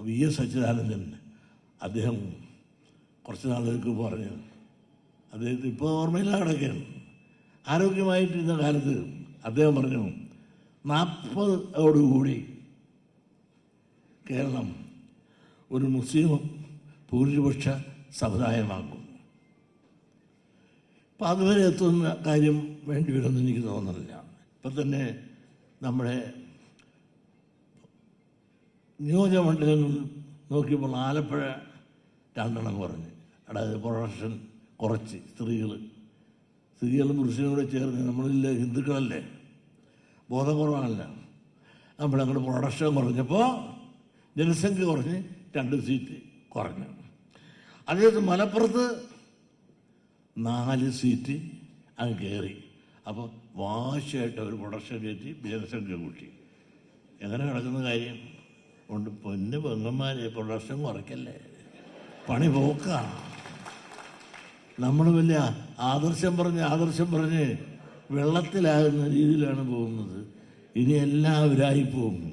VS Achuthanandan അദ്ദേഹം കുറച്ച് നാളുകൾക്ക് പറഞ്ഞു, അദ്ദേഹത്തിന് ഇപ്പോൾ ഓർമ്മയില്ല കിടക്കുകയാണ്, ആരോഗ്യമായിട്ടിരുന്ന കാലത്ത് അദ്ദേഹം പറഞ്ഞു 40ഓടുകൂടി കേരളം ഒരു മുസ്ലിം ഭൂരിപക്ഷ സമുദായമാക്കും. അപ്പം അതുവരെ എത്തുന്ന കാര്യം വേണ്ടി വരുമെന്ന് എനിക്ക് തോന്നുന്നില്ല. ഇപ്പം തന്നെ നമ്മുടെ നിയോജകമണ്ഡലങ്ങൾ നോക്കിയപ്പോൾ ആലപ്പുഴ 2 കുറഞ്ഞ്, അതായത് പ്രൊഡക്ഷൻ കുറച്ച് സ്ത്രീകളും പുരുഷനും കൂടെ ചേർന്ന്, നമ്മളില്ലേ ഹിന്ദുക്കളല്ലേ, ബോധപൂർവമല്ല, നമ്മളങ്ങോട്ട് പ്രൊഡക്ഷൻ കുറഞ്ഞപ്പോൾ ജനസംഖ്യ കുറഞ്ഞ് 2 സീറ്റ് കുറഞ്ഞു. അതേസമയം മലപ്പുറത്ത് 4 സീറ്റ് അങ്ങ് കയറി. അപ്പോൾ വാശിയായിട്ട് അവർ പ്രൊഡക്ഷൻ കയറ്റി ജനസംഖ്യ കൂട്ടി. എങ്ങനെ കിടക്കുന്ന കാര്യം കൊണ്ട് പൊന്ന് പെങ്ങന്മാരെ പ്രൊഡക്ഷൻ കുറയ്ക്കല്ലേ, പണി പോക്കാണ്. നമ്മൾ വലിയ ആദർശം പറഞ്ഞ് വെള്ളത്തിലാകുന്ന രീതിയിലാണ് പോകുന്നത്. ഇനി എല്ലാവരായി പോകും.